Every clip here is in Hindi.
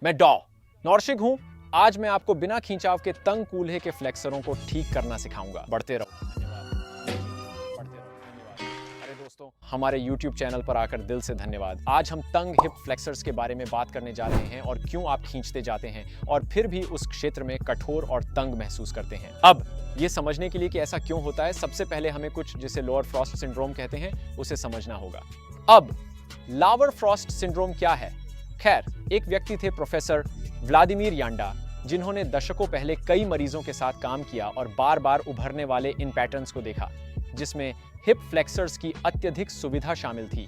मैं डॉ नौरशिक हूं। आज मैं आपको बिना खींचाव के तंग कूल्हे के फ्लेक्सरों को ठीक करना सिखाऊंगा। बढ़ते रहो। अरे दोस्तों, हमारे YouTube चैनल पर आकर दिल से धन्यवाद। आज हम तंग हिप फ्लेक्सर्स के बारे में बात करने जा रहे हैं और क्यों आप खींचते जाते हैं और फिर भी उस क्षेत्र में कठोर और तंग महसूस करते हैं। अब ये समझने के लिए कि ऐसा क्यों होता है, सबसे पहले हमें कुछ जिसे लोअर फ्रॉस्ट सिंड्रोम कहते हैं उसे समझना होगा। अब लावर फ्रॉस्ट सिंड्रोम क्या है? खैर, एक व्यक्ति थे प्रोफेसर व्लादिमीर यांडा, जिन्होंने दशकों पहले कई मरीजों के साथ काम किया और बार बार उभरने वाले इन पैटर्न्स को देखा, जिसमें हिप फ्लेक्सर्स की अत्यधिक सुविधा शामिल थी।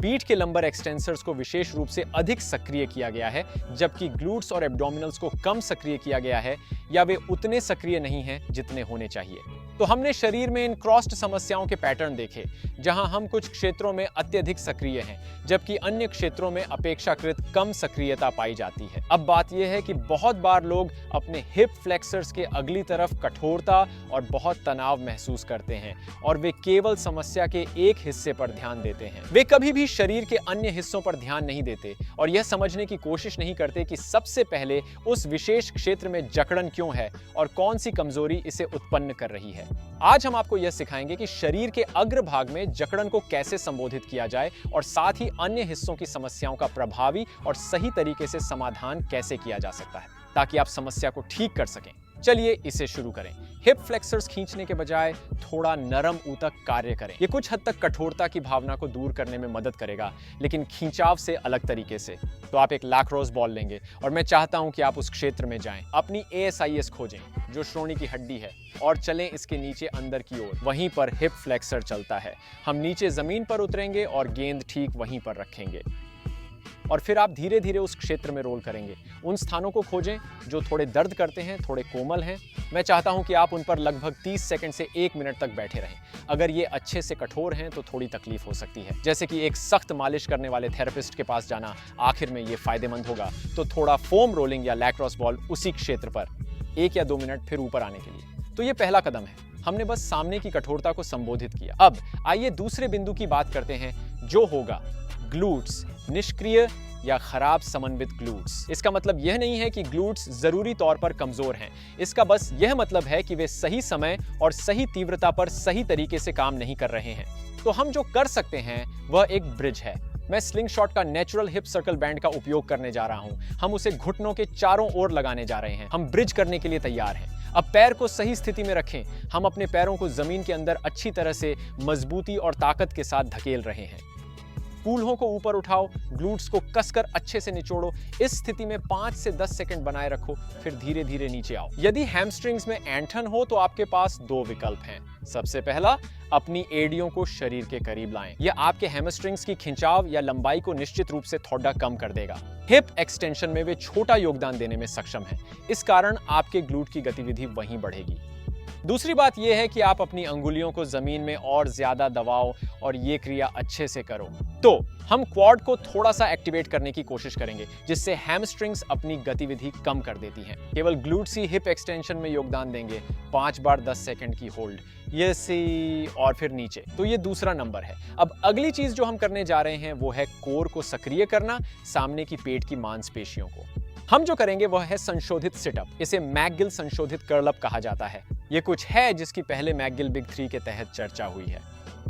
पीठ के लंबर एक्सटेंसर्स को विशेष रूप से अधिक सक्रिय किया गया है, जबकि ग्लूट्स और एब्डोमिनल्स को कम सक्रिय किया गया है या वे उतने सक्रिय नहीं हैं जितने होने चाहिए। तो हमने शरीर में इन क्रॉस्ड समस्याओं के पैटर्न देखे, जहां हम कुछ क्षेत्रों में अत्यधिक सक्रिय हैं, जबकि अन्य क्षेत्रों में अपेक्षाकृत कम सक्रियता पाई जाती है। अब बात यह है कि बहुत बार लोग अपने हिप फ्लेक्सर्स के अगली तरफ कठोरता और बहुत तनाव महसूस करते हैं और वे केवल समस्या के एक हिस्से पर ध्यान देते हैं। वे कभी भी शरीर के अन्य हिस्सों पर ध्यान नहीं देते और यह समझने की कोशिश नहीं करते कि सबसे पहले उस विशेष क्षेत्र में जकड़न क्यों है और कौन सी कमजोरी इसे उत्पन्न कर रही है। आज हम आपको यह सिखाएंगे कि शरीर के अग्रभाग में जकड़न को कैसे संबोधित किया जाए और साथ ही अन्य हिस्सों की समस्याओं का प्रभावी और सही तरीके से समाधान कैसे किया जा सकता है, ताकि आप समस्या को ठीक कर सकें। चलिए इसे शुरू करें। हिप फ्लेक्सर्स खींचने के बजाय थोड़ा नरम ऊतक कार्य करें। ये कुछ हद तक कठोरता की भावना को दूर करने में मदद करेगा, लेकिन खींचाव से अलग तरीके से। तो आप एक लैक्रोस बॉल लेंगे और मैं चाहता हूं कि आप उस क्षेत्र में जाएं। अपनी ASIS खोजें, जो श्रोणि की हड्डी है, और चलें इसके नीचे अंदर की ओर। वहीं पर हिप फ्लेक्सर चलता है। हम नीचे जमीन पर उतरेंगे और गेंद ठीक वहीं पर रखेंगे और फिर आप धीरे धीरे उस क्षेत्र में रोल करेंगे। उन स्थानों को खोजें जो थोड़े दर्द करते हैं, थोड़े कोमल हैं। मैं चाहता हूं कि आप उन पर लगभग 30 सेकंड से 1 मिनट तक बैठे रहें। अगर ये अच्छे से कठोर हैं तो थोड़ी तकलीफ हो सकती है, जैसे कि एक सख्त मालिश करने वाले थेरेपिस्ट के पास जाना आखिर में ये फायदेमंद होगा। तो थोड़ा फोम रोलिंग या लैक्रोस बॉल उसी क्षेत्र पर 1 या 2 मिनट फिर ऊपर आने के लिए। तो ये पहला कदम है। हमने बस सामने की कठोरता को संबोधित किया। अब आइए दूसरे बिंदु की बात करते हैं, जो होगा ग्लूट्स, निष्क्रिय या खराब समन्वित ग्लूट्स। इसका मतलब यह नहीं है कि ग्लूट्स जरूरी तौर पर कमजोर हैं। इसका बस यह मतलब है कि वे सही समय और सही तीव्रता पर सही तरीके से काम नहीं कर रहे हैं। तो हम जो कर सकते हैं वह एक ब्रिज है। मैं स्लिंगशॉट का नेचुरल हिप सर्कल बैंड का उपयोग करने जा रहा हूं। हम उसे घुटनों के चारों ओर लगाने जा रहे हैं। हम ब्रिज करने के लिए तैयार हैं। अब पैर को सही स्थिति में रखें। हम अपने पैरों को जमीन के अंदर अच्छी तरह से मजबूती और ताकत के साथ धकेल रहे हैं। कूल्हों को ऊपर उठाओ, ग्लूट्स को कसकर अच्छे से निचोड़ो। इस स्थिति में 5 से 10 सेकंड बनाए रखो, फिर धीरे धीरे नीचे आओ। यदि हैमस्ट्रिंग्स में ऐंठन हो तो आपके पास 2 विकल्प हैं। सबसे पहला, अपनी एड़ियों को शरीर के करीब लाएं। यह आपके हैमस्ट्रिंग्स की खिंचाव या लंबाई को निश्चित रूप से थोड़ा कम कर देगा। हिप एक्सटेंशन में वे छोटा योगदान देने में सक्षम हैं। इस कारण आपके ग्लूट की गतिविधि वहीं बढ़ेगी। दूसरी बात यह है कि आप अपनी अंगुलियों को जमीन में और ज्यादा दबाओ और ये क्रिया अच्छे से करो। तो हम क्वाड को थोड़ा सा एक्टिवेट करने की कोशिश करेंगे, जिससे हैमस्ट्रिंग्स अपनी गतिविधि कम कर देती हैं। केवल ग्लूट्स ही हिप एक्सटेंशन में योगदान देंगे। 5 बार 10 सेकंड की होल्ड, ये सी, और फिर नीचे। तो ये दूसरा नंबर है। अब अगली चीज जो हम करने जा रहे हैं वो है कोर को सक्रिय करना, सामने की पेट की मांसपेशियों को। हम जो करेंगे वह है संशोधित सिटअप। इसे मैकगिल संशोधित कर्ल अप कहा जाता है। ये कुछ है जिसकी पहले मैकगिल बिग 3 के तहत चर्चा हुई है।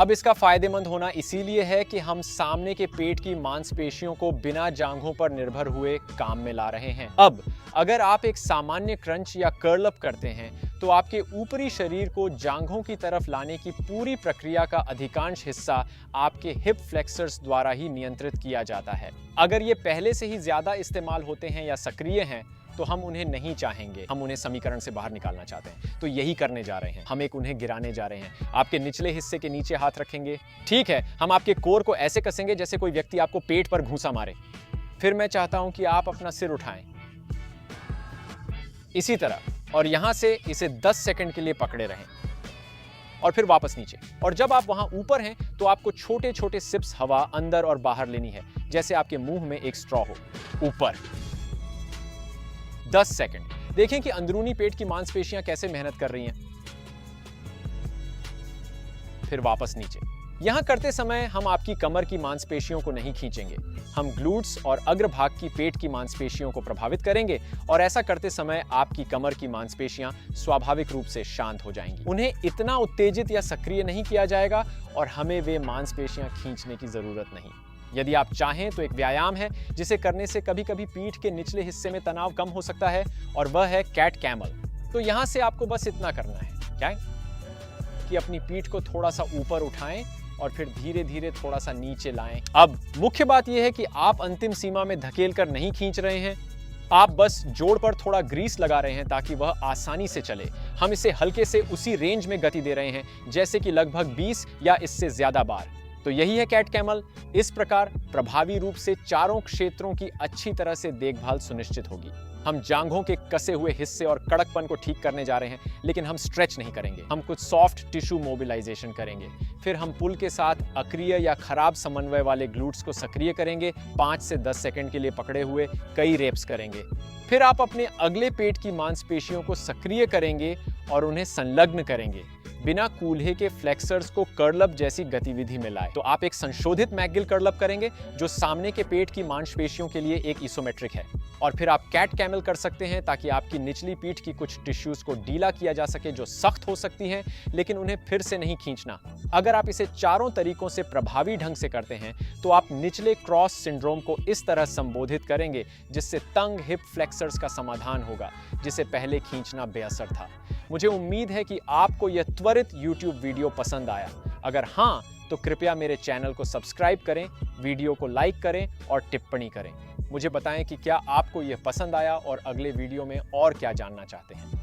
अब इसका फायदेमंद होना इसीलिए है कि हम सामने के पेट की मांसपेशियों को बिना जांघों पर निर्भर हुए काम में ला रहे हैं। अब अगर आप एक सामान्य क्रंच या कर्ल अप करते हैं तो आपके ऊपरी शरीर को जांघों की तरफ लाने की पूरी प्रक्रिया का अधिकांश हिस्सा आपके हिप फ्लेक्सर्स द्वारा ही नियंत्रित किया जाता है। अगर ये पहले से ही ज्यादा इस्तेमाल होते हैं या सक्रिय हैं तो हम उन्हें नहीं चाहेंगे। हम उन्हें समीकरण से बाहर निकालना चाहते हैं। तो यही करने जा रहे हैं। हम उन्हें गिराने जा रहे हैं। आपके निचले हिस्से के नीचे हाथ रखेंगे। ठीक है, हम आपके कोर को ऐसे कसेंगे जैसे कोई व्यक्ति आपको पेट पर घूंसा मारे। फिर मैं चाहता हूं कि आप अपना सिर उठाएं इसी तरह, और यहां से इसे 10 सेकंड के लिए पकड़े रहें और फिर वापस नीचे। और जब आप वहां ऊपर हैं तो आपको छोटे छोटे सिप्स हवा अंदर और बाहर लेनी है, जैसे आपके मुंह में एक स्ट्रॉ हो। ऊपर 10 सेकंड। देखें कि अंदरूनी पेट की मांसपेशियां कैसे मेहनत कर रही हैं। फिर वापस नीचे। यहाँ करते समय हम आपकी कमर की मांसपेशियों को नहीं खींचेंगे। हम ग्लूट्स और अग्रभाग की पेट की मांसपेशियों को प्रभावित करेंगे और ऐसा करते समय आपकी कमर की मांसपेशियां स्वाभाविक रूप से शांत हो जाएंगी। उन्हें इतना उत्तेजित या सक्रिय नहीं किया जाएगा और हमें वे मांसपेशियां खींचने की जरूरत नहीं। यदि आप चाहें तो एक व्यायाम है जिसे करने से कभी-कभी पीठ के निचले हिस्से में तनाव कम हो सकता है और वह है कैट कैमल। तो यहां से आपको बस इतना करना है, क्या है? कि अपनी पीठ को थोड़ा सा ऊपर उठाएं और फिर धीरे धीरे थोड़ा सा नीचे लाएं। अब मुख्य बात यह है कि आप अंतिम सीमा में धकेल कर नहीं खींच रहे हैं, आप बस जोड़ पर थोड़ा ग्रीस लगा रहे हैं ताकि वह आसानी से चले। हम इसे हल्के से उसी रेंज में गति दे रहे हैं जैसे कि लगभग 20 या इससे ज्यादा बार। तो यही है कैट कैमल। इस प्रकार प्रभावी रूप से चारों क्षेत्रों की अच्छी तरह से देखभाल सुनिश्चित होगी। हम जांघों के कसे हुए हिस्से और कड़कपन को ठीक करने जा रहे हैं, लेकिन हम स्ट्रेच नहीं करेंगे। हम कुछ सॉफ्ट टिश्यू मोबिलाइजेशन करेंगे। फिर हम पुल के साथ अक्रिय या खराब समन्वय वाले ग्लूट्स को सक्रिय करेंगे। 5 से 10 सेकंड के लिए पकड़े हुए कई रेप्स करेंगे। फिर आप अपने अगले पेट की मांसपेशियों को सक्रिय करेंगे और उन्हें संलग्न करेंगे बिना कूल्हे के फ्लेक्सर्स को कर्ल अप जैसी गतिविधि में लाए। तो आप एक संशोधित मैकगिल कर्ल अप करेंगे जो सामने के पेट की मांसपेशियों के लिए एक इसोमेट्रिक है। और फिर आप कैट कैमल कर सकते हैं ताकि आपकी निचली पीठ की कुछ टिश्यूज को ढीला किया जा सके जो सख्त हो सकती हैं, लेकिन उन्हें फिर से नहीं खींचना। अगर आप इसे चारों तरीकों से प्रभावी ढंग से करते हैं तो आप निचले क्रॉस सिंड्रोम को इस तरह संबोधित करेंगे जिससे तंग हिप फ्लेक्सर्स का समाधान होगा जिसे पहले खींचना बेअसर था। मुझे उम्मीद है कि आपको यह त्वरित YouTube वीडियो पसंद आया। अगर हाँ, तो कृपया मेरे चैनल को सब्सक्राइब करें, वीडियो को लाइक करें और टिप्पणी करें। मुझे बताएं कि क्या आपको यह पसंद आया और अगले वीडियो में और क्या जानना चाहते हैं।